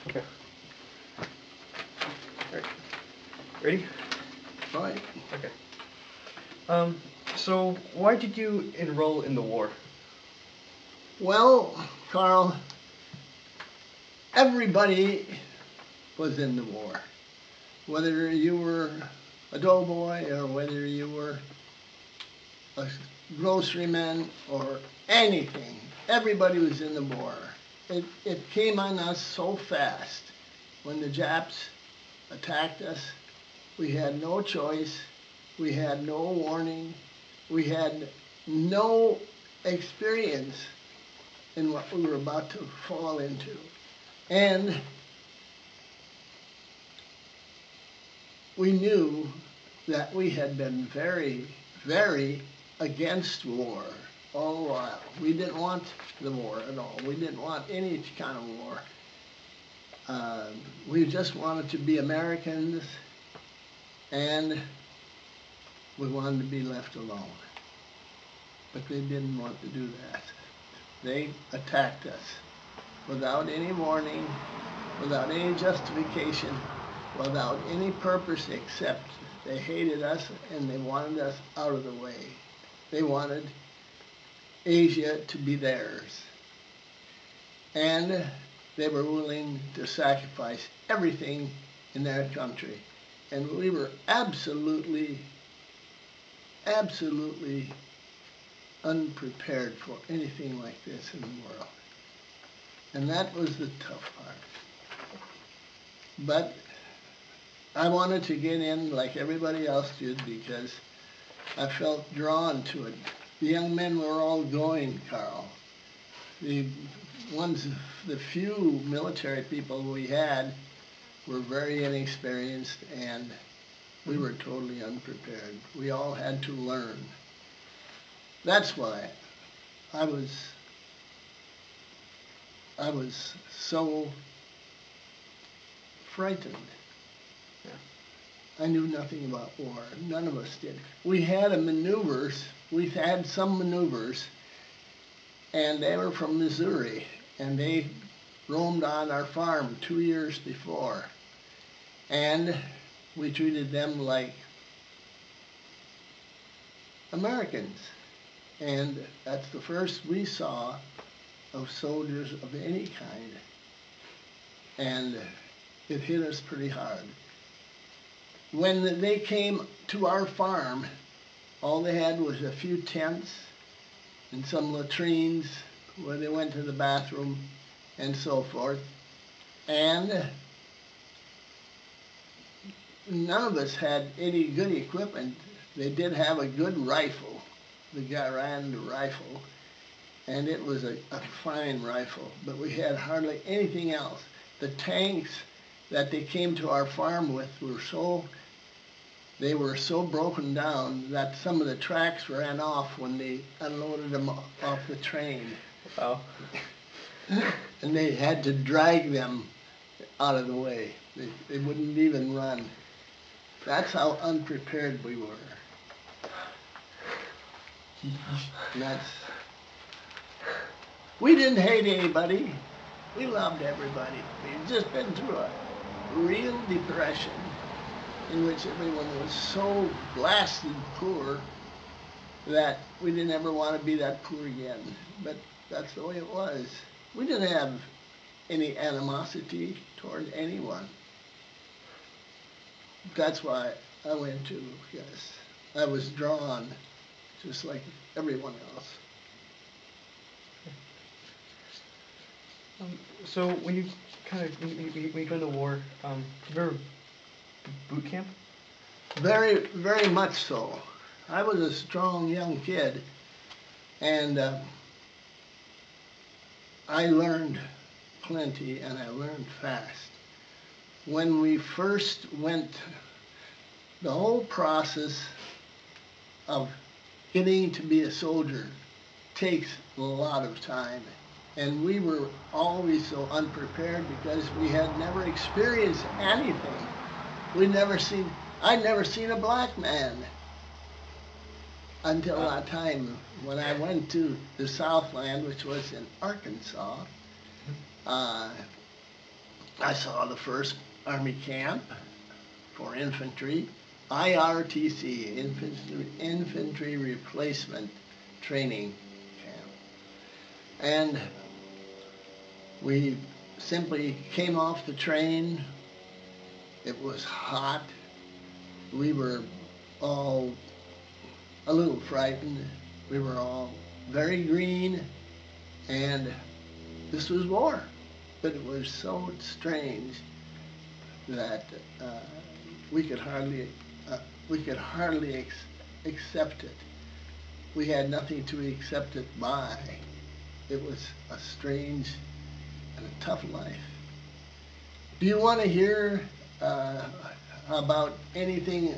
Okay. Alright. Ready? Right. Okay. So why did you enroll in the war? Well, Carl, everybody was in the war. Whether you were a doughboy or whether you were a groceryman or anything, everybody was in the war. It came on us so fast. When the Japs attacked us, we had no choice. We had no warning. We had no experience in what we were about to fall into. And we knew that we had been very, very against war all the while. We didn't want the war at all. We didn't want any kind of war. We just wanted to be Americans, and we wanted to be left alone. But they didn't want to do that. They attacked us without any warning, without any justification, without any purpose except they hated us and they wanted us out of the way. They wanted Asia to be theirs. And they were willing to sacrifice everything in their country. And we were absolutely, absolutely unprepared for anything like this in the world. And that was the tough part. But I wanted to get in like everybody else did because I felt drawn to it. The young men were all going, Carl. The few military people we had were very inexperienced, and we were totally unprepared. We all had to learn. That's why I was so frightened. I knew nothing about war. None of us did. We had some maneuvers, and they were from Missouri, and they roamed on our farm 2 years before. And we treated them like Americans. And that's the first we saw of soldiers of any kind. And it hit us pretty hard. When they came to our farm, all they had was a few tents and some latrines where they went to the bathroom and so forth. And none of us had any good equipment. They did have a good rifle, the Garand rifle, and it was a fine rifle, but we had hardly anything else. The tanks that they came to our farm with were so broken down that some of the tracks ran off when they unloaded them off the train. Wow. And they had to drag them out of the way. They wouldn't even run. That's how unprepared we were. And we didn't hate anybody. We loved everybody. We'd just been through a real depression in which everyone was so blasted poor that we didn't ever want to be that poor again. But that's the way it was. We didn't have any animosity toward anyone. That's why I went to, yes, I was drawn just like everyone else. So when you when you joined the war, did you ever boot camp? Very, very much so. I was a strong young kid, and I learned plenty, and I learned fast. When we first went, the whole process of getting to be a soldier takes a lot of time. And we were always so unprepared because we had never experienced anything. I'd never seen a black man until that time when I went to the Southland, which was in Arkansas. I saw the first Army camp for infantry, IRTC, Infantry Replacement Training Camp. And we simply came off the train. It was hot. We were all a little frightened. We were all very green, and this was war. But it was so strange that we could hardly accept it. We had nothing to accept it by. It was a strange and a tough life. Do you want to hear about anything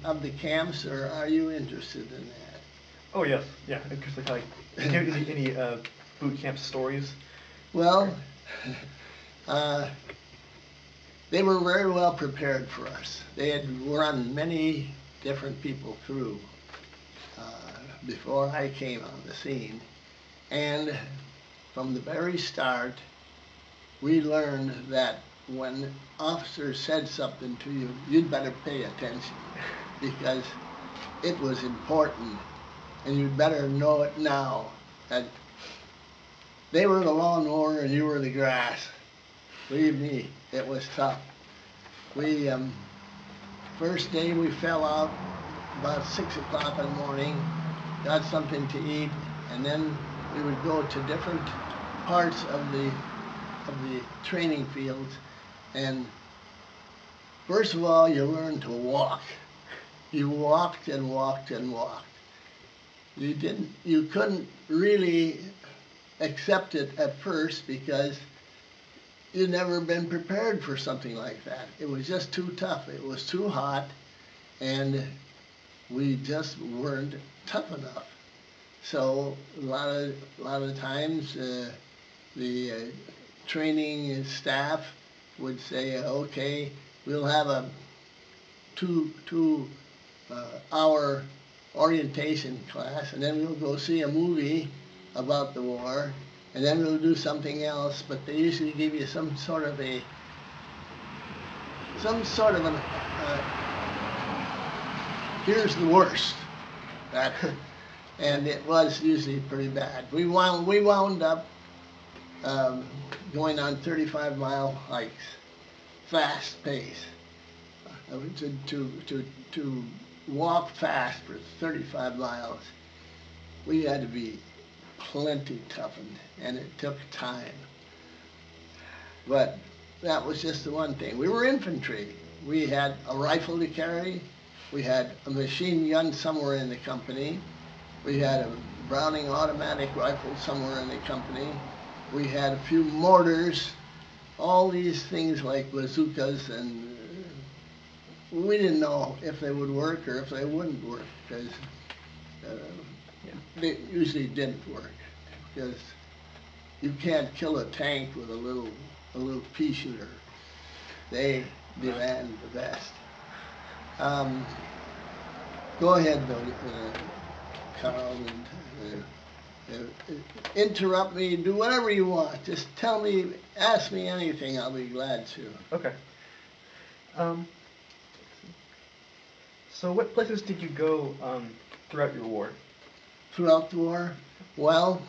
of the camps, or are you interested in that? Oh yes, yeah. Because like any boot camp stories. Well, they were very well prepared for us. They had run many different people through before I came on the scene. And from the very start, we learned that when officers said something to you, you'd better pay attention because it was important, and you'd better know it now. That they were the lawnmower and you were the grass. Believe me, it was tough. We first day we fell out about 6 o'clock in the morning, got something to eat, and then we would go to different parts of the training fields. And first of all, you learn to walk. You walked and walked and walked. You couldn't really accept it at first because you'd never been prepared for something like that. It was just too tough. It was too hot, and we just weren't tough enough. So a lot of times the training staff would say, okay, we'll have a two hour orientation class, and then we'll go see a movie about the war, and then we'll do something else. But they usually give you some sort of an here's the worst. And it was usually pretty bad. We wound up going on 35-mile hikes, fast pace. To walk fast for 35 miles, we had to be plenty toughened, and it took time. But that was just the one thing. We were infantry. We had a rifle to carry. We had a machine gun somewhere in the company. We had a Browning automatic rifle somewhere in the company. We had a few mortars, all these things like bazookas, and we didn't know if they would work or if they wouldn't work, because they usually didn't work, because you can't kill a tank with a little pea shooter. They demand the best. Go ahead, Carl, and interrupt me, do whatever you want. Just tell me, ask me anything, I'll be glad to. Okay. So what places did you go throughout your war? Throughout the war? Well,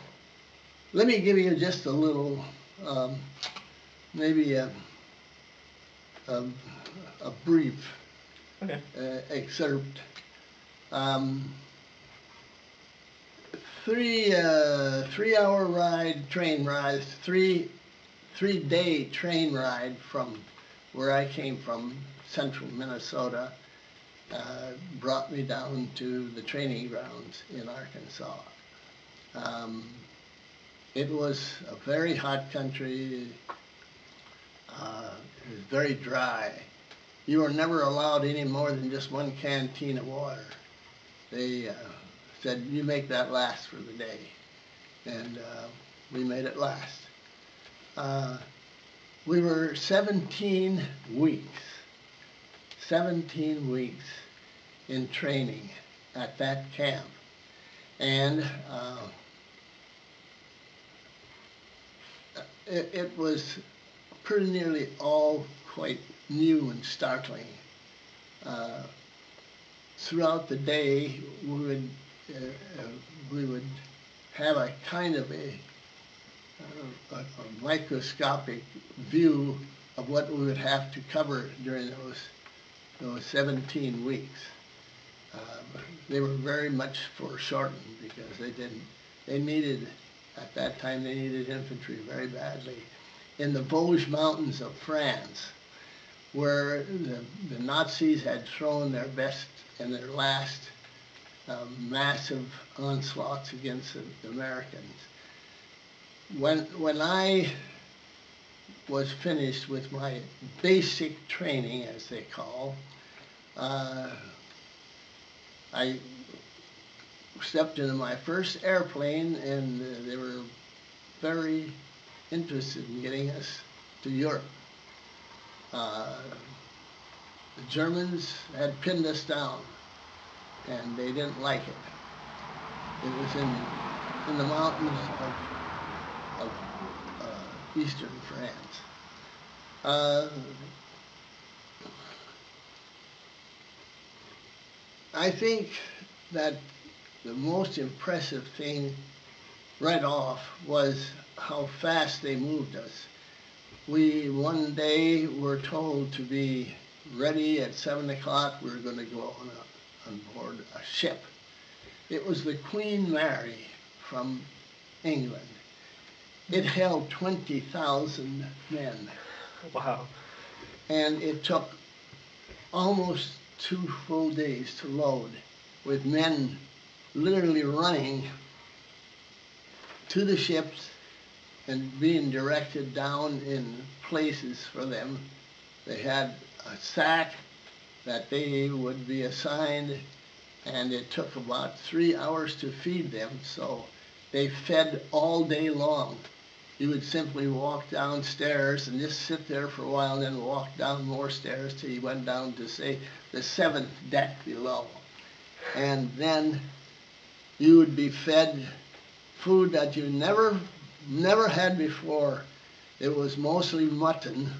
let me give you just a little, maybe a brief excerpt. 3-hour ride, train ride, 3-day train ride from where I came from, central Minnesota, brought me down to the training grounds in Arkansas. It was a very hot country. It was very dry. You were never allowed any more than just one canteen of water. They said, you make that last for the day. And we made it last. We were 17 weeks in training at that camp. And it was pretty nearly all quite new and startling. Throughout the day, we would have a kind of a microscopic view of what we would have to cover during those 17 weeks. They were very much foreshortened because they needed, at that time they needed infantry very badly. In the Vosges Mountains of France, where the Nazis had thrown their best and their last massive onslaughts against the Americans. When I was finished with my basic training, as they call, I stepped into my first airplane, and they were very interested in getting us to Europe. The Germans had pinned us down, and they didn't like it. It was in the mountains of eastern France. I think that the most impressive thing right off was how fast they moved us. We one day were told to be ready at 7 o'clock. We were going to go on board a ship. It was the Queen Mary from England. It held 20,000 men. Wow. And it took almost 2 full days to load, with men literally running to the ships and being directed down in places for them. They had a sack that they would be assigned, and it took about 3 hours to feed them, so they fed all day long. You would simply walk downstairs and just sit there for a while, and then walk down more stairs till you went down to, say, the 7th deck below. And then you would be fed food that you never had before. It was mostly mutton.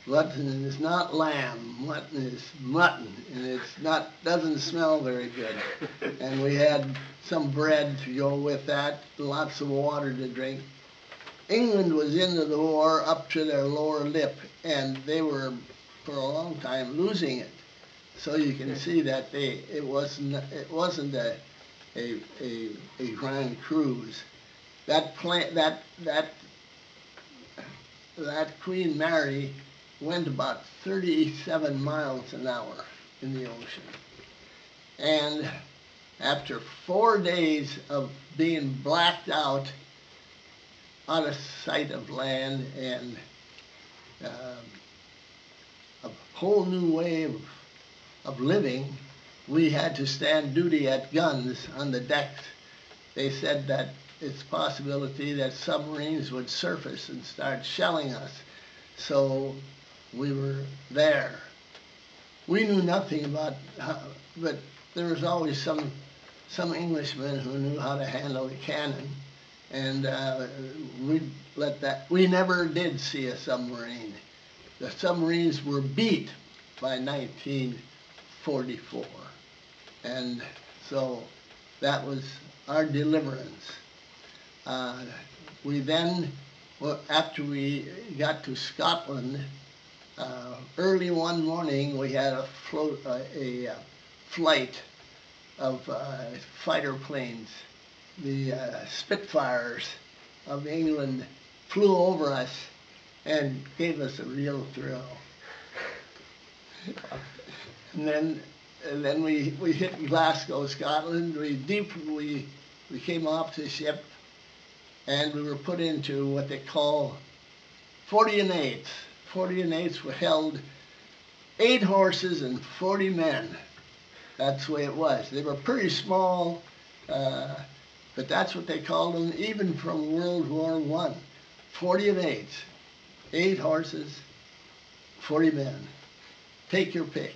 Mutton is not lamb. Mutton is mutton, and doesn't smell very good. And we had some bread to go with that, lots of water to drink. England was into the war up to their lower lip, and they were, for a long time, losing it. So you can see that it wasn't a grand cruise. That Queen Mary went about 37 miles an hour in the ocean. And after 4 days of being blacked out of sight of land and a whole new way of living, we had to stand duty at guns on the decks. They said that it's a possibility that submarines would surface and start shelling us. So we were there. We knew nothing about but there was always some Englishmen who knew how to handle a cannon, and we never did see a submarine. The submarines were beat by 1944, and so that was our deliverance. We then, after we got to Scotland, early one morning we had a flight of fighter planes. The Spitfires of England flew over us and gave us a real thrill. And then we hit Glasgow, Scotland. We came off the ship, and we were put into what they call 40 and 8s. 40 and 8s were held 8 horses and 40 men. That's the way it was. They were pretty small, but that's what they called them, even from World War I. 40 and 8s. 8 horses, 40 men. Take your pick.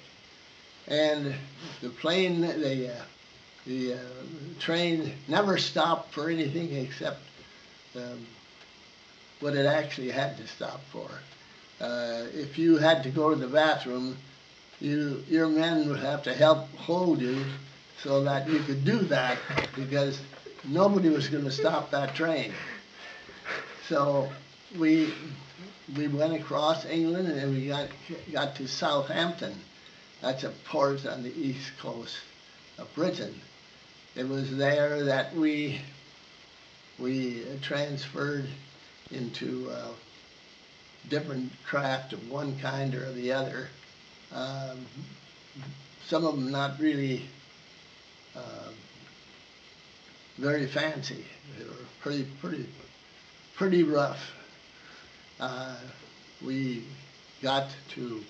And the plane, the train never stopped for anything except what it actually had to stop for. if you had to go to the bathroom, your men would have to help hold you so that you could do that, because nobody was going to stop that train. So we went across England, and we got to Southampton. That's a port on the east coast of Britain. It was there that we transferred into different craft of one kind or the other. Some of them not really very fancy. They were pretty rough. We got to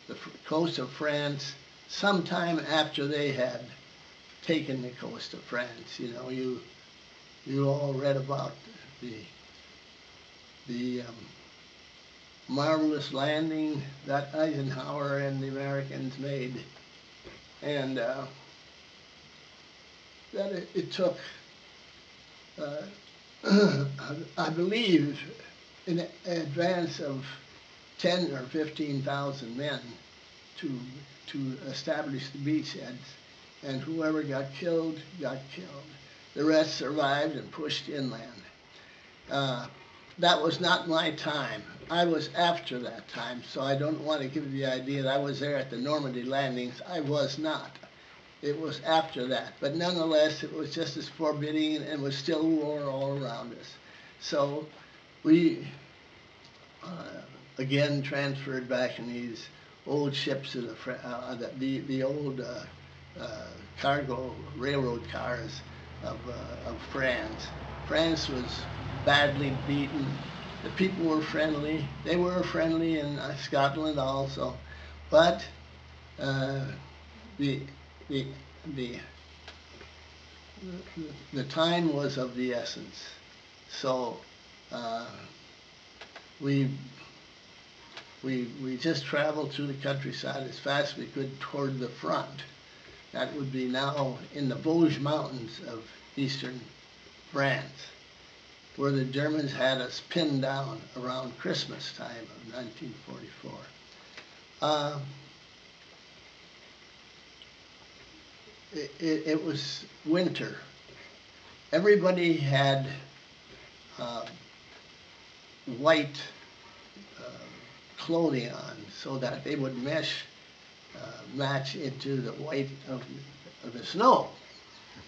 the coast of France sometime after they had taken the coast of France. You know, you all read about the marvelous landing that Eisenhower and the Americans made, and that it took, I believe, in advance of 10 or 15,000 men to establish the beachheads, and whoever got killed, got killed. The rest survived and pushed inland. That was not my time. I was after that time, so I don't want to give the idea that I was there at the Normandy landings. I was not. It was after that. But nonetheless, it was just as forbidding, and was still war all around us. So we, again, transferred back in these old ships of the old cargo railroad cars of France. France was badly beaten. The people were friendly. They were friendly in Scotland also, but the time was of the essence. So we just traveled through the countryside as fast as we could toward the front. That would be now in the Vosges Mountains of eastern France, where the Germans had us pinned down around Christmas time of 1944. It was winter. Everybody had white clothing on so that they would match into the white of the snow.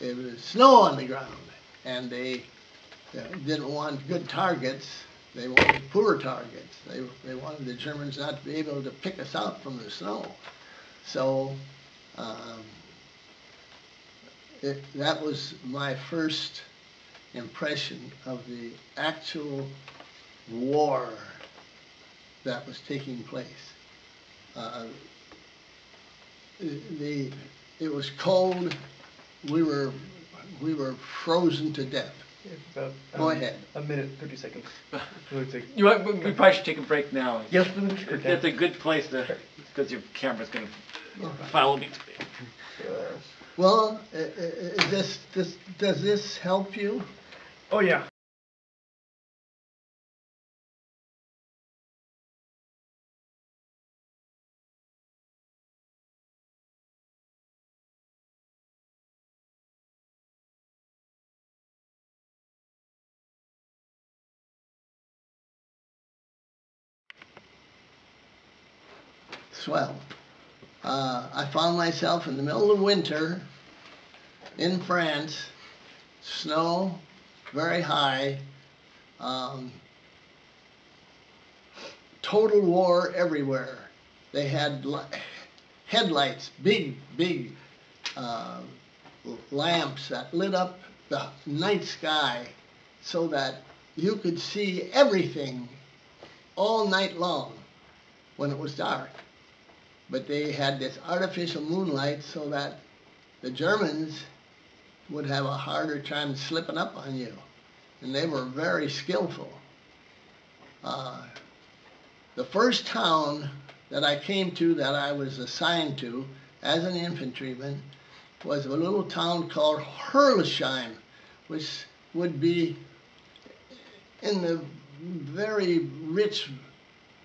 There was snow on the ground, and they didn't want good targets. They wanted poor targets. They wanted the Germans not to be able to pick us out from the snow. So that was my first impression of the actual war that was taking place. It was cold. We were frozen to death. About, Go ahead. A minute, 30 seconds. We probably should take a break now. Yes, It's a good place to, because your camera's going to follow me. Well, does this help you? Oh yeah. Swell. I found myself in the middle of winter in France, snow very high, total war everywhere. They had headlights, big lamps that lit up the night sky so that you could see everything all night long when it was dark. But they had this artificial moonlight so that the Germans would have a harder time slipping up on you. And they were very skillful. The first town that I came to, that I was assigned to as an infantryman, was a little town called Herlesheim, which would be in the very rich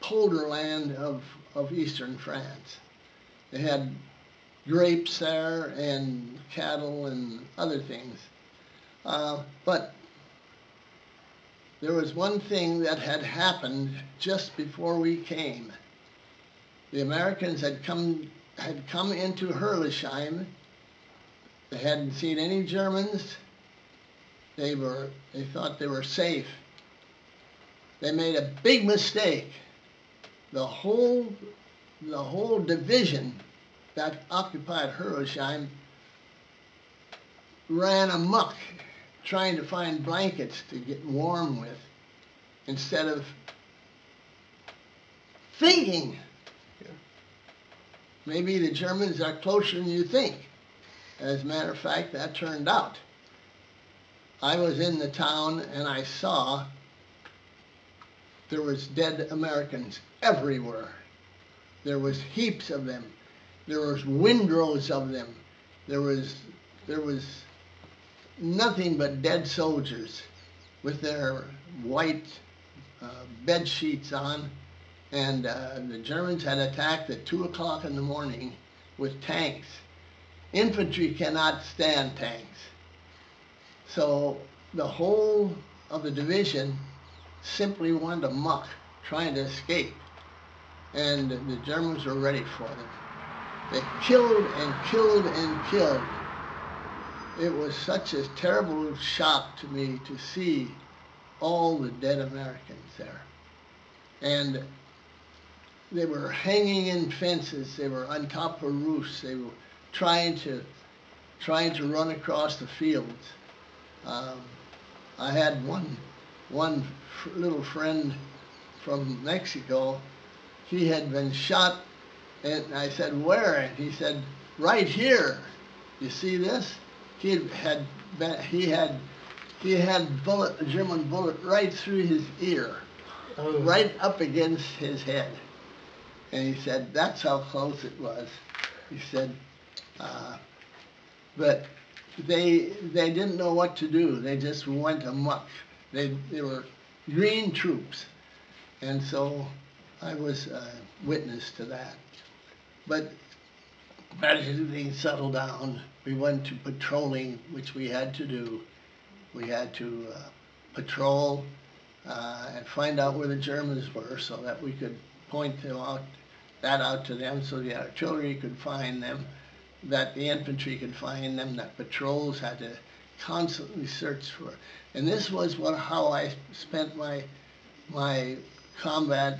polar land of eastern France. They had grapes there and cattle and other things. But there was one thing that had happened just before we came. The Americans had come into Herlisheim. They hadn't seen any Germans. They thought they were safe. They made a big mistake. The whole division that occupied Herlisheim ran amok trying to find blankets to get warm with instead of thinking. Yeah. Maybe the Germans are closer than you think. As a matter of fact, that turned out. I was in the town and I saw there was dead Americans everywhere. There was heaps of them. There was windrows of them. There was nothing but dead soldiers with their white bed sheets on. And the Germans had attacked at 2 o'clock in the morning with tanks. Infantry cannot stand tanks. So the whole of the division simply went amok trying to escape. And the Germans were ready for them. They killed and killed and killed. It was such a terrible shock to me to see all the dead Americans there. And they were hanging in fences. They were on top of roofs. They were trying to run across the fields. I had one little friend from Mexico. He had been shot, and I said, "Where?" And he said, "Right here. You see this?" He had a German bullet right through his ear, right up against his head. And he said, "That's how close it was." He said, but they didn't know what to do. They just went amok. They were green troops. And so I was a witness to that. But as everything settled down, we went to patrolling, which we had to do. We had to patrol and find out where the Germans were so that we could point that out to them so the artillery could find them, that the infantry could find them, that patrols had to constantly search for. And this was how I spent my combat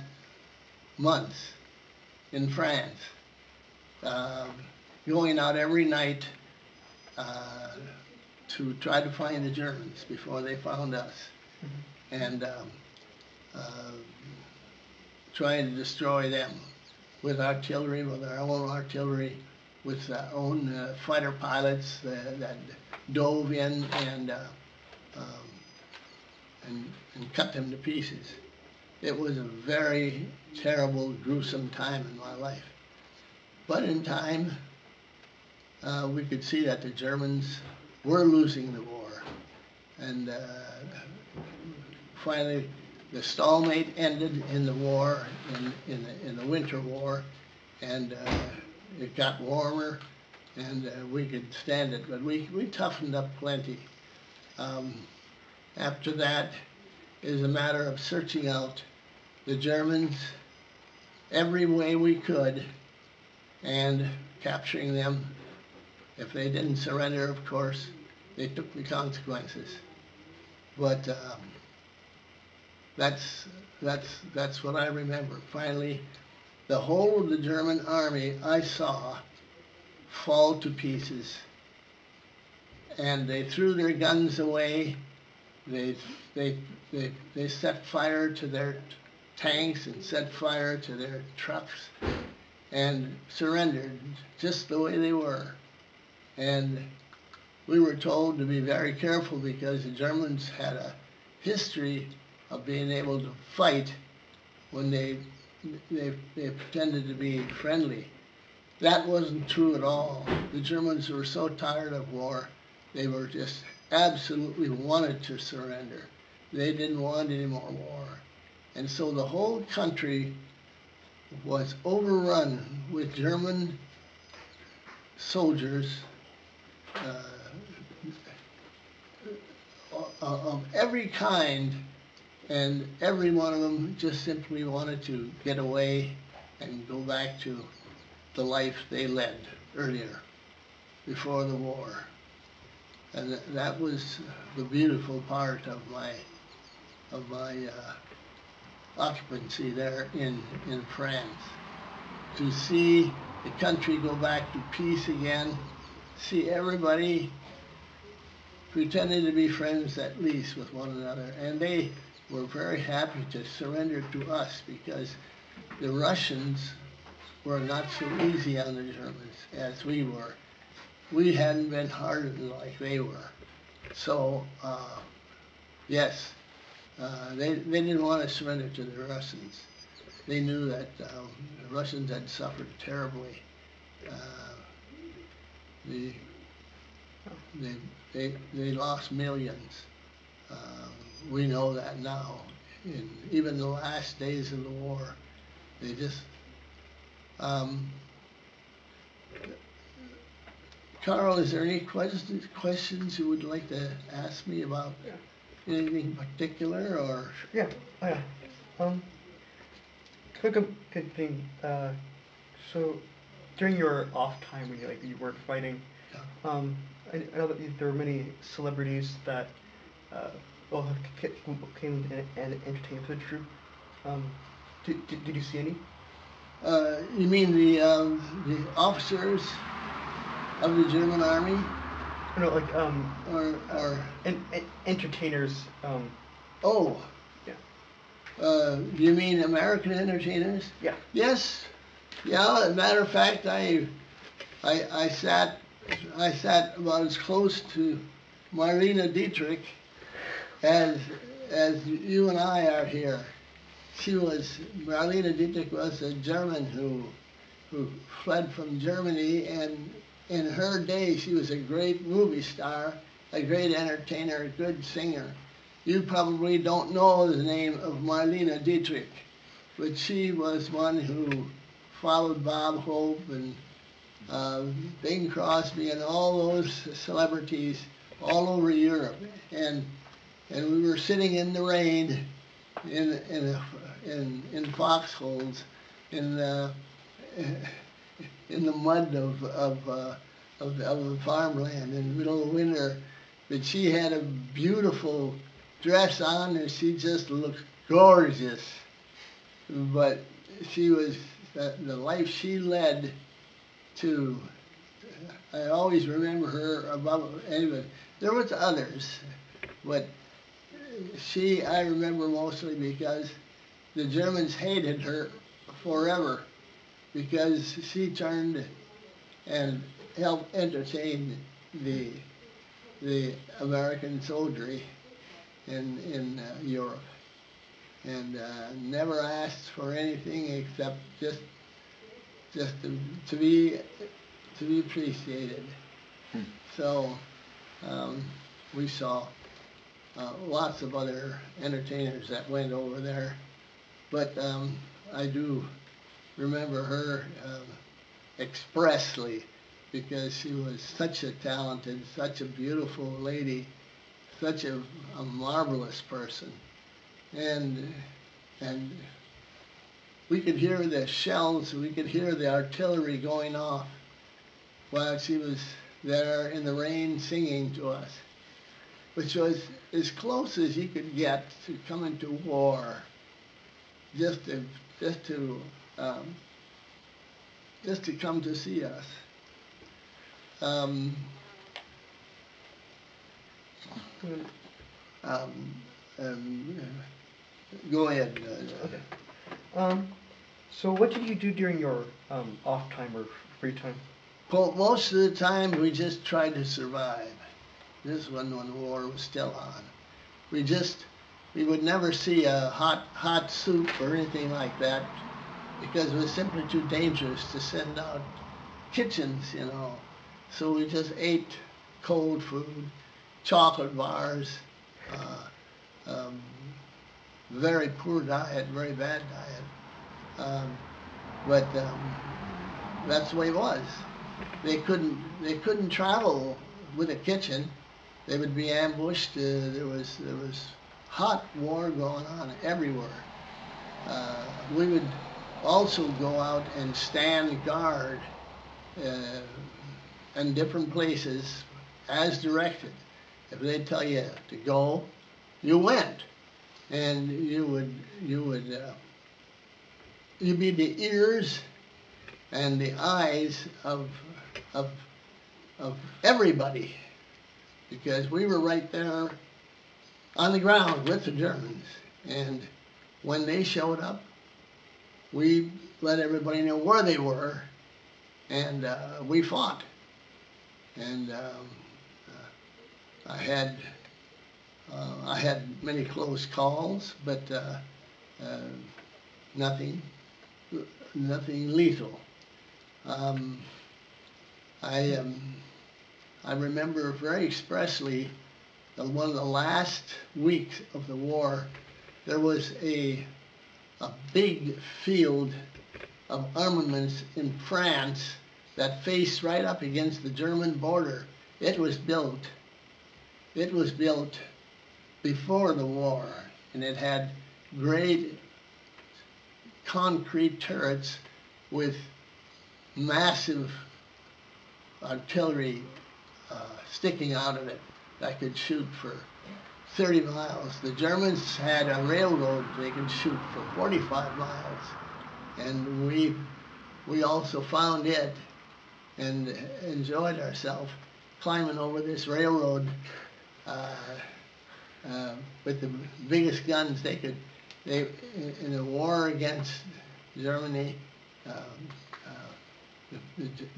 months in France, going out every night to try to find the Germans before they found us, and trying to destroy them with artillery, with our own artillery, with our own fighter pilots that dove in and cut them to pieces. It was a very terrible, gruesome time in my life. But in time, we could see that the Germans were losing the war. And finally, the stalemate ended in the war, in the Winter War, and it got warmer, and we could stand it. But we toughened up plenty. After that is a matter of searching out the Germans every way we could and capturing them. If they didn't surrender, of course, they took the consequences. But that's what I remember. Finally, the whole of the German army I saw fall to pieces, and they threw their guns away. They set fire to their tanks and set fire to their trucks and surrendered just the way they were. And we were told to be very careful because the Germans had a history of being able to fight when they pretended to be friendly. That wasn't true at all. The Germans were so tired of war, they were just absolutely wanted to surrender. They didn't want any more war. And so the whole country was overrun with German soldiers of every kind, and every one of them just simply wanted to get away and go back to the life they led earlier, before the war. And that was the beautiful part of my occupancy there in France. To see the country go back to peace again, see everybody pretending to be friends at least with one another, and they were very happy to surrender to us, because the Russians were not so easy on the Germans as we were. We hadn't been hardened like they were. So, yes, they didn't want to surrender to the Russians. They knew that the Russians had suffered terribly. They lost millions. We know that now. In even the last days of the war, they just. Carl, is there any questions you would like to ask me about anything particular, or? Yeah. Oh, yeah. Quick thing. So during your off time when you weren't fighting, Yeah. I know that there were many celebrities that well came and entertained for the troop. Did you see any? You mean the officers of the German army, No, like or entertainers. oh, Yeah. you mean American entertainers? Yeah. Yes. Yeah. As a matter of fact, I sat about as close to Marlene Dietrich as you and I are here. Marlene Dietrich was a German who fled from Germany, and in her day she was a great movie star, a great entertainer, a good singer. You probably don't know the name of Marlene Dietrich, but she was one who followed Bob Hope and Bing Crosby and all those celebrities all over Europe, and we were sitting in the rain in foxholes in the mud of the farmland in the middle of winter. But she had a beautiful dress on, and she just looked gorgeous. But she was the life she led to. I always remember her above anybody. There was others, but I remember mostly because the Germans hated her forever, because she turned and helped entertain the American soldiery in Europe, and never asked for anything except just to be appreciated. So we saw lots of other entertainers that went over there, but I do remember her expressly, because she was such a talented, such a beautiful lady, such a marvelous person, and we could hear the shells, we could hear the artillery going off while she was there in the rain singing to us, which was as close as you could get to coming to war, just to come to see us. Go ahead. Okay. So what did you do during your off time or free time? Well, most of the time we just tried to survive. This was when the war was still on. We would never see a hot soup or anything like that, because it was simply too dangerous to send out kitchens, So we just ate cold food, chocolate bars, very poor diet, very bad diet. But that's the way it was. They couldn't travel with a kitchen. They would be ambushed. There was hot war going on everywhere. We would also go out and stand guard uh, in different places as directed. If they tell you to go, you went, and you'd be the ears and the eyes of of everybody, because we were right there on the ground with the Germans, and when they showed up, we let everybody know where they were, and we fought. And I had I had many close calls, but uh, nothing nothing lethal. Um, I I remember very expressly that one of the last weeks of the war, there was a big field of armaments in France that faced right up against the German border. It was built. It was built before the war, and it had great concrete turrets with massive artillery sticking out of it that could shoot for 30 miles. The Germans had a railroad they could shoot for 45 miles, and we also found it and enjoyed ourselves climbing over this railroad uh, with the biggest guns they could. They in the war against Germany, um,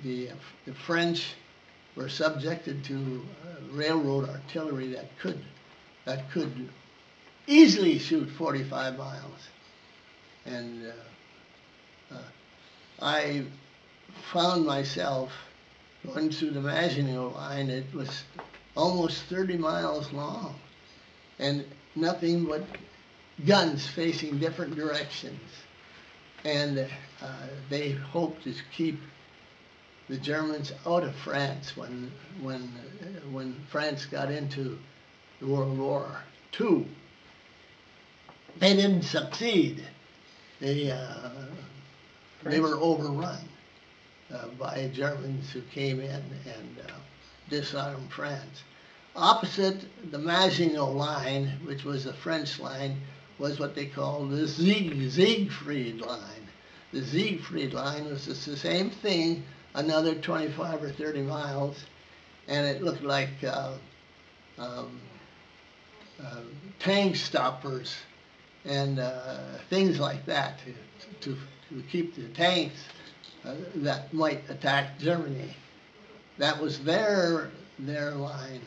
the French were subjected to railroad artillery that could easily shoot 45 miles, and I found myself going through the Maginot Line. It was almost 30 miles long, and nothing but guns facing different directions. And they hoped to keep the Germans out of France when France got into World War II. They didn't succeed. They were overrun by Germans who came in and disarmed France. Opposite the Maginot Line, which was the French line, was what they called the Siegfried Line. The Siegfried Line was just the same thing, another 25 or 30 miles, and it looked like um, tank stoppers and things like that to keep the tanks that might attack Germany. That was their line.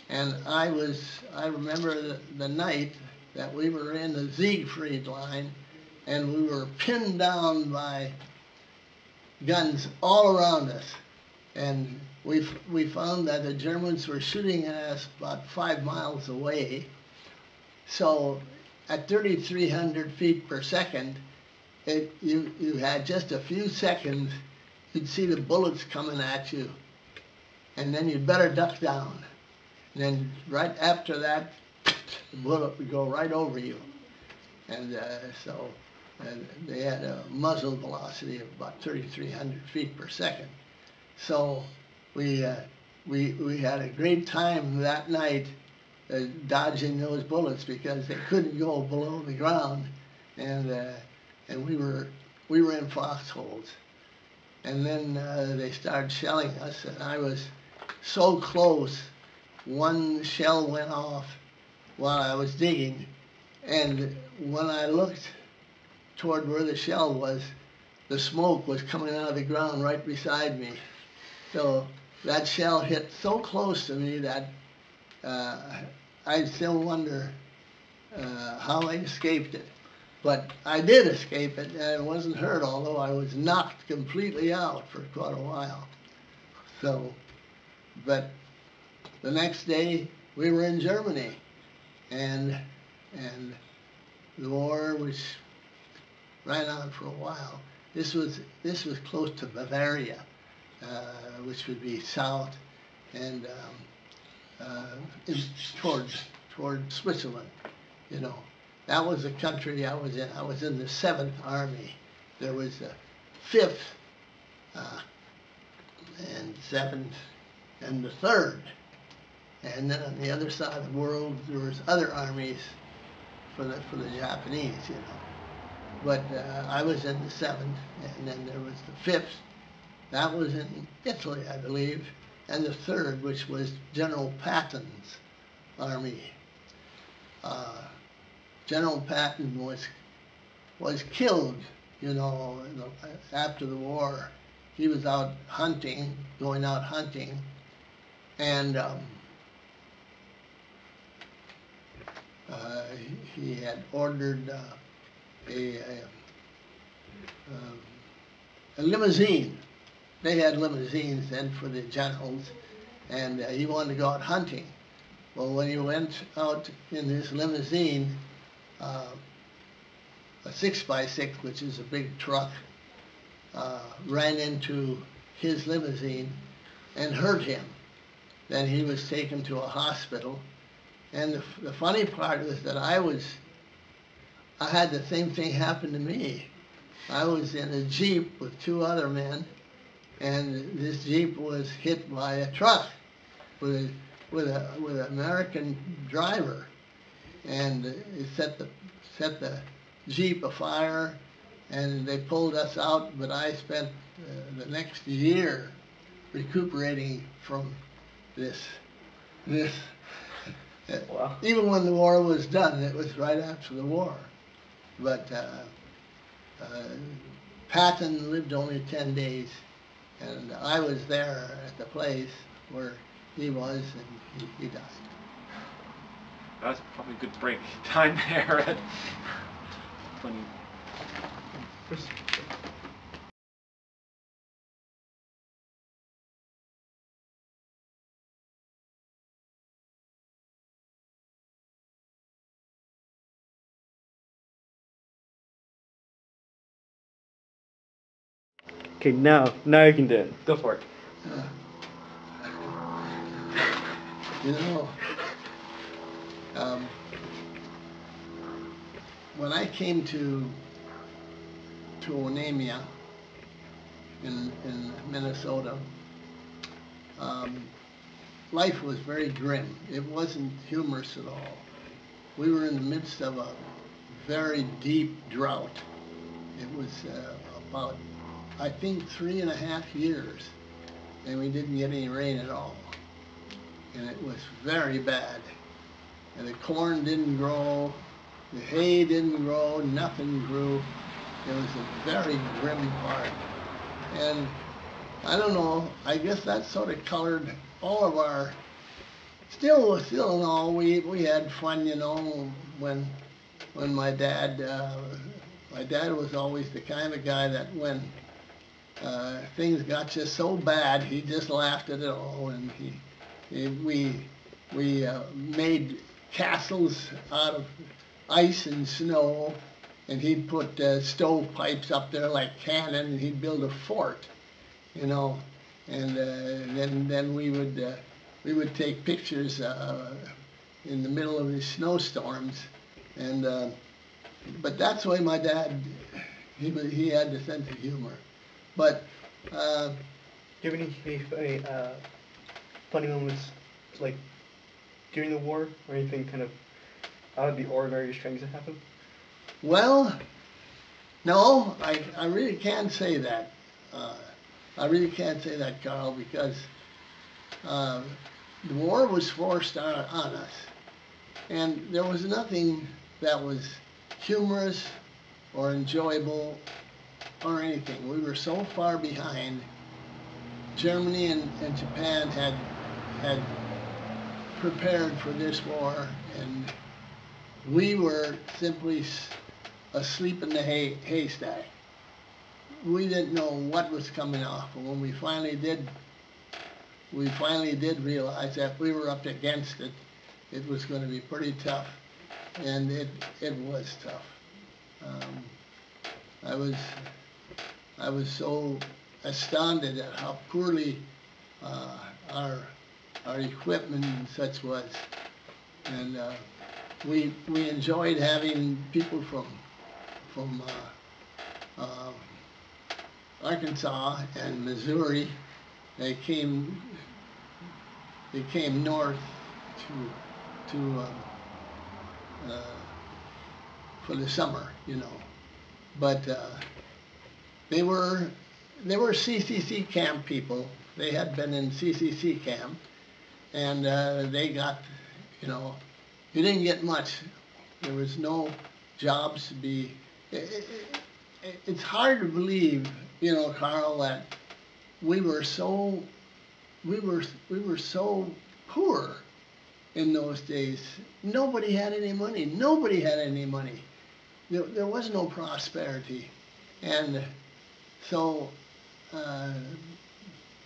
And I remember the night that we were in the Siegfried Line, and we were pinned down by guns all around us. And we found that the Germans were shooting at us about 5 miles away. So at 3,300 feet per second, you had just a few seconds, you'd see the bullets coming at you, and then you'd better duck down. And then right after that, the bullet would go right over you. And so they had a muzzle velocity of about 3,300 feet per second. So we had a great time that night dodging those bullets because they couldn't go below the ground, and we were in foxholes. And then they started shelling us, and I was so close. One shell went off while I was digging, and when I looked toward where the shell was, the smoke was coming out of the ground right beside me. So that shell hit so close to me that I still wonder how I escaped it. But I did escape it, and I wasn't hurt, although I was knocked completely out for quite a while. So, but the next day we were in Germany, and the war, which ran on for a while. This was close to Bavaria, which would be south, and toward Switzerland. You know, that was the country I was in. I was in the 7th Army. There was the 5th and 7th and the 3rd. And then on the other side of the world, there was other armies for the Japanese, you know. But I was in the 7th, and then there was the 5th. That was in Italy, I believe, and the 3rd, which was General Patton's army. General Patton was killed, you know, after the war. He was out hunting, going out hunting, and he had ordered a limousine. They had limousines then for the generals, and he wanted to go out hunting. Well, when he went out in his limousine, a 6x6, which is a big truck, ran into his limousine and hurt him. Then he was taken to a hospital. And the funny part was that I had the same thing happen to me. I was in a Jeep with 2 other men, and this Jeep was hit by a truck with an American driver, and it set the Jeep afire, and they pulled us out. But I spent the next year recuperating from this. Wow. Even when the war was done, it was right after the war. But Patton lived only 10 days, and I was there at the place where he was, and he died. That was probably a good break time there. Funny. Okay, now you can do it. Go for it. You know, when I came to Onamia in Minnesota, life was very grim. It wasn't humorous at all. We were in the midst of a very deep drought. It was about, I think, 3.5 years, and we didn't get any rain at all. And it was very bad. And the corn didn't grow, the hay didn't grow, nothing grew. It was a very grim part. And I don't know, I guess that sort of colored all of our, still in all, we had fun, you know, when my dad was always the kind of guy that when things got just so bad, he just laughed at it all, and we made castles out of ice and snow, and he'd put stovepipes up there like cannon, and he'd build a fort, you know, and then we would take pictures in the middle of these snowstorms, and but that's the way my dad, he had the sense of humor. But do you have any funny moments, like during the war, or anything kind of out of the ordinary strange that happened? well, no, I really can't say that. I really can't say that, Carl, because the war was forced on us, and there was nothing that was humorous or enjoyable or anything. We were so far behind. Germany and Japan had prepared for this war, and we were simply asleep in the haystack. We didn't know what was coming off, and when we finally did realize that we were up against it, it was going to be pretty tough. and it was tough. Um, I was I was so astounded at how poorly uh, our our equipment and such was, and we enjoyed having people from Arkansas and Missouri. They came north to uh, for the summer, you know. But they were CCC camp people. They had been in CCC camp, and they got, you know, you didn't get much. There was no jobs to be. It's hard to believe, you know, Carl, that we were so we were so poor in those days. Nobody had any money. Nobody had any money. There was no prosperity, and so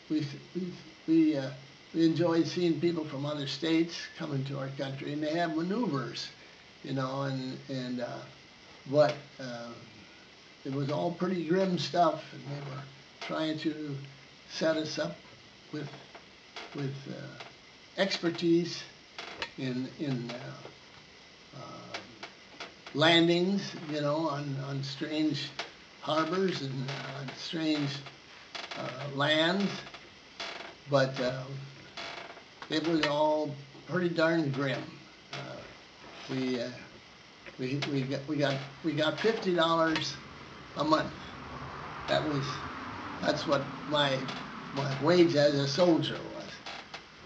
we we we, uh, we enjoyed seeing people from other states coming to our country, and they have maneuvers, you know, and but it was all pretty grim stuff, and they were trying to set us up with expertise in landings, you know, on strange harbors and on strange lands, but it was all pretty darn grim. We got $50 a month. That's what my wage as a soldier was,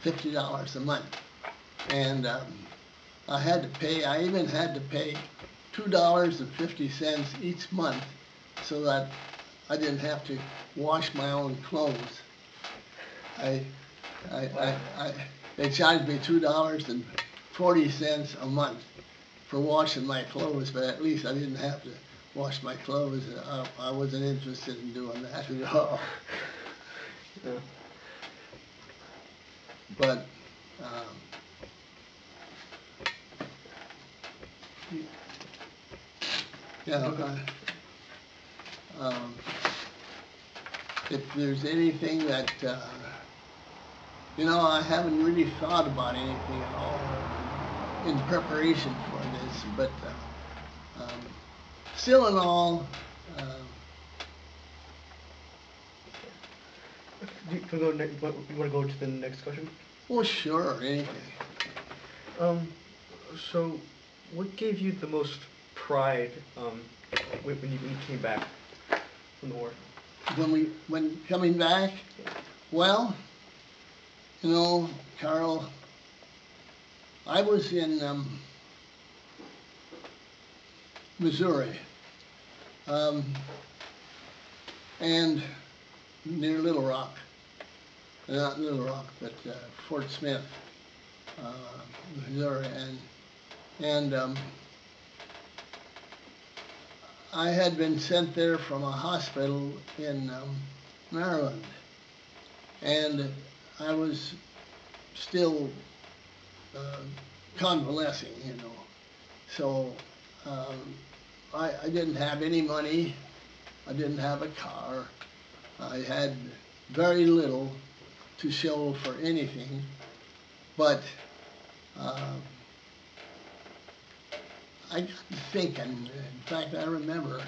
$50 a month, and I even had to pay $2.50 each month so that I didn't have to wash my own clothes. They charged me $2.40 a month for washing my clothes, but at least I didn't have to wash my clothes. I wasn't interested in doing that at all. Yeah. But yeah, if there's anything that you know, I haven't really thought about anything at all in preparation for this, but still in all, You can go. You want to go to the next question? well, sure, anything. So, what gave you the most pride when you came back from the war? When coming back, well, you know, Carl, I was in Missouri, and near Little Rock, not Little Rock, but Fort Smith, Missouri, and I had been sent there from a hospital in Maryland, and I was still convalescing, you know. So I didn't have any money. I didn't have a car. I had very little to show for anything, but I got to thinking. In fact, I remember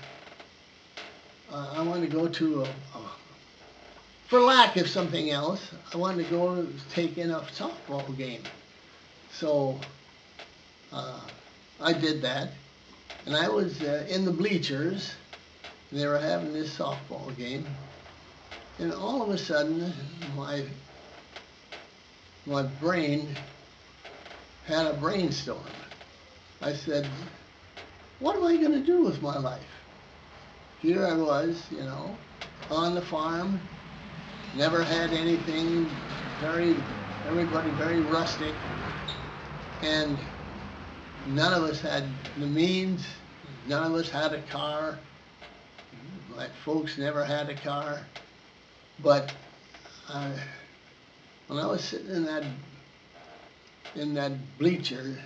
I wanted to go to for lack of something else, I wanted to go take in a softball game. So I did that, and I was in the bleachers, and they were having this softball game, and all of a sudden, my brain had a brainstorm. I said, what am I going to do with my life? Here I was, you know, on the farm, never had anything, everybody very rustic, and none of us had the means, none of us had a car. My folks never had a car, but when I was sitting in that bleacher,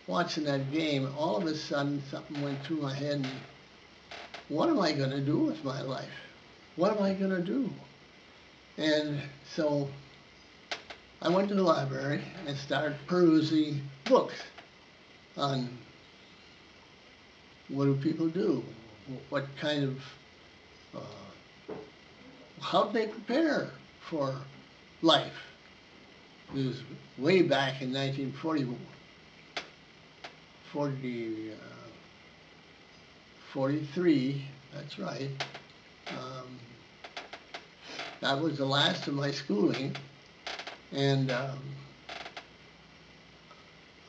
watching that game, all of a sudden something went through my head. And what am I going to do with my life? What am I going to do? And so I went to the library and started perusing books on what do people do, what kind of, how do they prepare for life. It was way back in 1943, that's right. That was the last of my schooling, and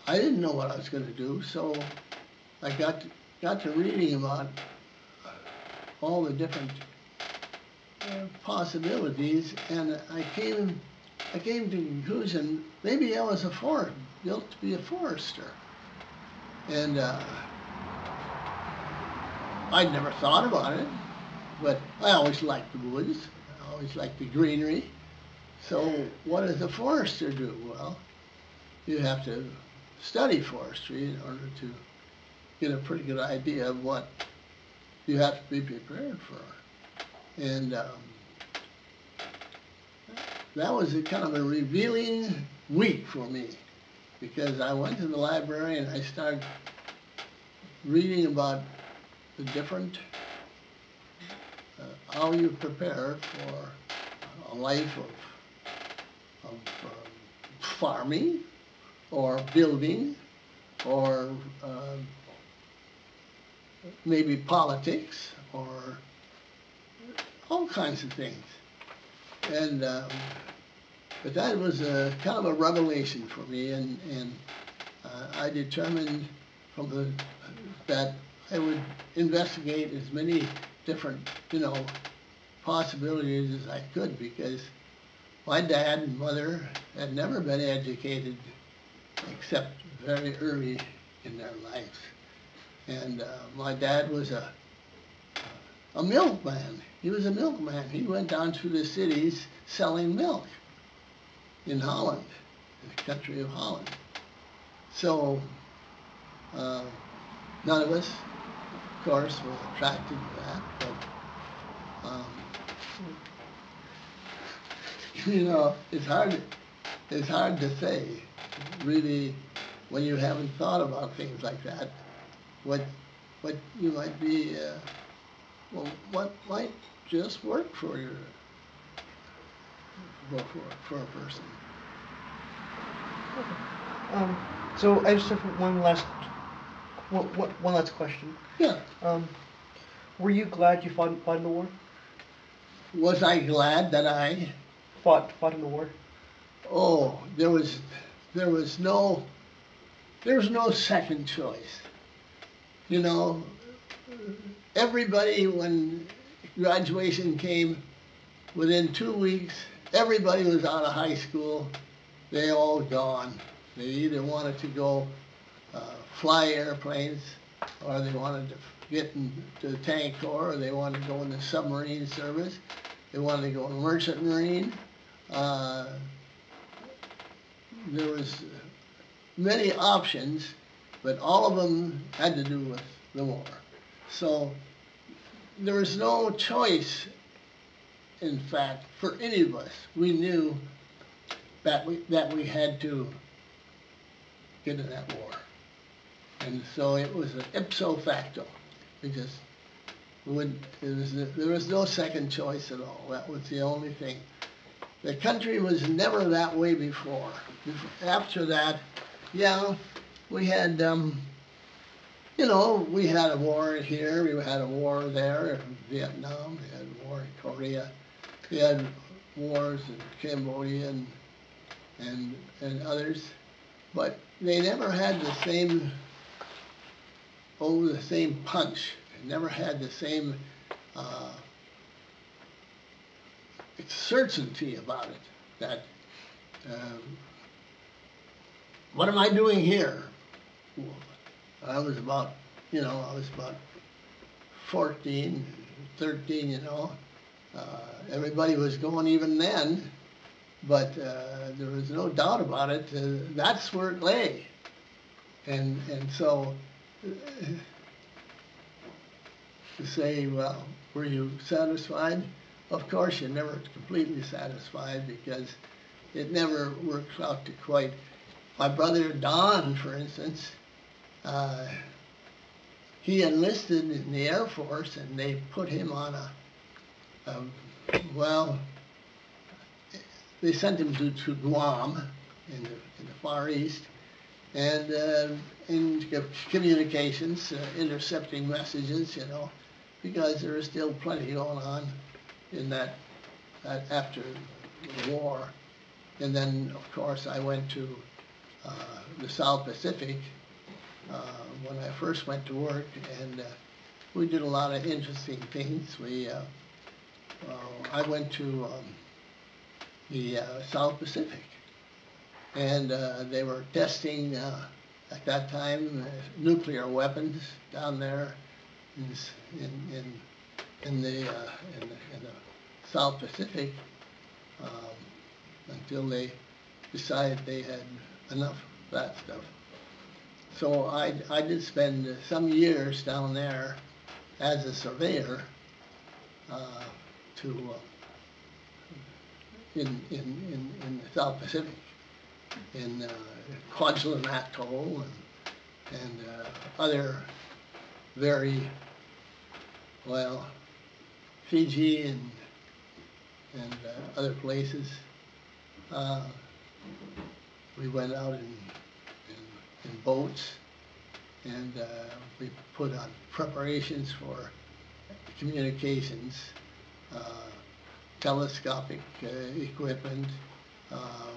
I didn't know what I was going to do, so I got to reading about all the different possibilities, and I came to the conclusion maybe I was built to be a forester, and I'd never thought about it, but I always liked the woods, I always liked the greenery. So what does a forester do? Well, you have to study forestry in order to get a pretty good idea of what you have to be prepared for. And that was a kind of a revealing week for me, because I went to the library and I started reading about the different, how you prepare for a life of farming or building or maybe politics or all kinds of things. And but that was a kind of a revelation for me, and I determined that I would investigate as many different, possibilities as I could, because my dad and mother had never been educated except very early in their lives. And my dad was a milkman. He was a milkman. He went down to the cities selling milk in Holland, in the country of Holland. So none of us, of course, were attracted to that, but it's hard to say, really, when you haven't thought about things like that, what you might be, what might just work for you, for a person. So I just have one last question. Yeah. Were you glad you fought in the war? Was I glad that I fought in the war? Oh, there was no second choice. Everybody, when graduation came, within 2 weeks, everybody was out of high school. They all gone. They either wanted to go fly airplanes, or they wanted to get into the tank corps, or they wanted to go in the submarine service. They wanted to go in merchant marine. There was many options, but all of them had to do with the war. So there was no choice, in fact, for any of us. We knew that we had to get in that war. And so it was an ipso facto. There was no second choice at all. That was the only thing. The country was never that way before. After that, yeah, we had, we had a war here, we had a war there in Vietnam, we had a war in Korea, we had wars in Cambodia and others, but they never had the same punch. They never had the same certainty about it, that what am I doing here? I was about 14, 13, everybody was going even then, but there was no doubt about it, that's where it lay. And so to say, well, were you satisfied? Of course, you're never completely satisfied because it never works out to quite. My brother Don, for instance, he enlisted in the Air Force, and they put him on well, they sent him to Guam in the Far East, and in communications, intercepting messages, you know, because there was still plenty going on in that after the war. And then, of course, I went to the South Pacific when I first went to work, and we did a lot of interesting things. I went to the South Pacific, and they were testing at that time nuclear weapons down there in the South Pacific until they decided they had enough of that stuff. So I did spend some years down there as a surveyor in the South Pacific, in Kwajalein Atoll and other very, well, Fiji and other places. We went out in boats, and we put on preparations for communications, telescopic equipment,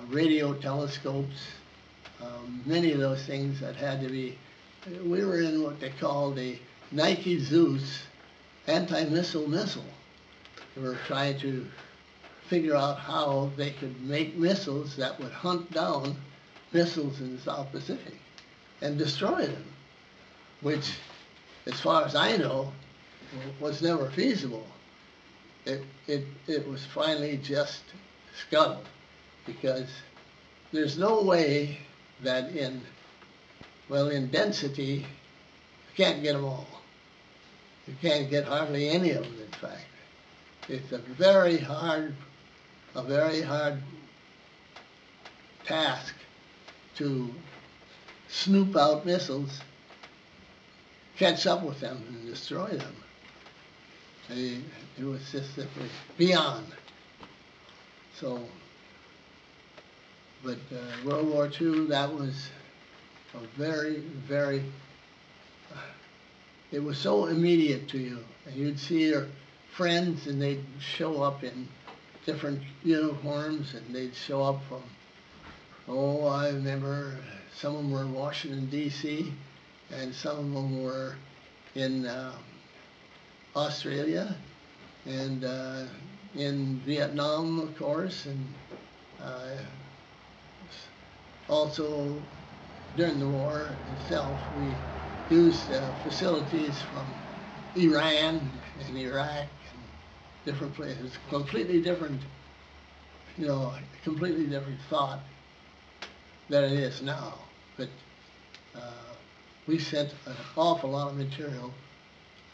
radio telescopes, many of those things that had to be. We were in what they called the Nike Zeus anti-missile missile. They were trying to figure out how they could make missiles that would hunt down missiles in the South Pacific and destroy them, which, as far as I know, was never feasible. It was finally just scuttled, because there's no way that in density, you can't get them all. You can't get hardly any of them, in fact. It's a very hard task to snoop out missiles, catch up with them, and destroy them. It was just simply beyond. So, but World War II, that was a very, very, it was so immediate to you. And you'd see your friends, and they'd show up in different uniforms, and they'd show up from, I remember some of them were in Washington, D.C., and some of them were in Australia, and in Vietnam, of course, and also during the war itself, we used facilities from Iran and Iraq and different places, completely different, completely different thought than it is now. But we sent an awful lot of material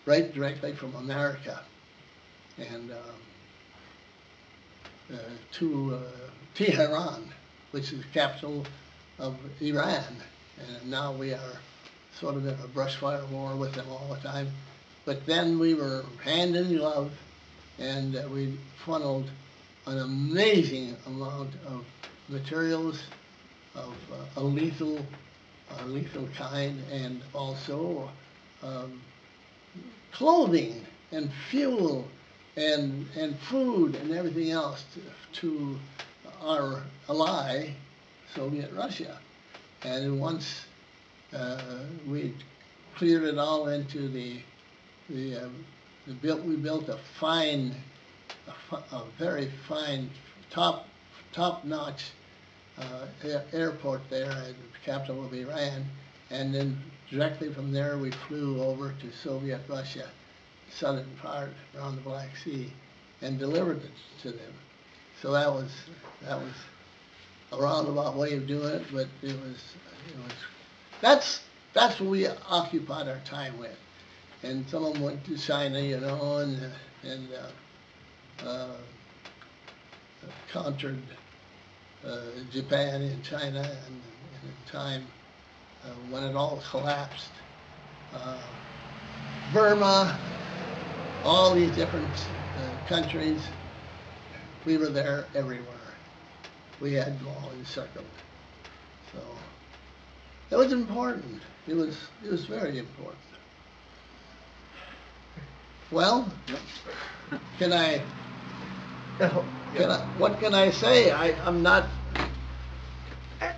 right directly from America and to Tehran, which is the capital of Iran. And now we are sort of in a brush fire war with them all the time. But then we were hand in glove, and we funneled an amazing amount of materials of a lethal kind, and also clothing and fuel and food and everything else to our ally, Soviet Russia. And once we cleared it all into we built a very fine, top-notch airport there at the capital of Iran, and then directly from there we flew over to Soviet Russia, southern part around the Black Sea, and delivered it to them. So that was a roundabout way of doing it, but That's what we occupied our time with. And some of them went to China, you know, and conquered Japan and China, and in time when it all collapsed, Burma, all these different countries, we were there everywhere. We had to all encircled. So it was important. It was very important. Well, what can I say? I'm not. I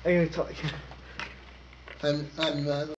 gotta talk. I'm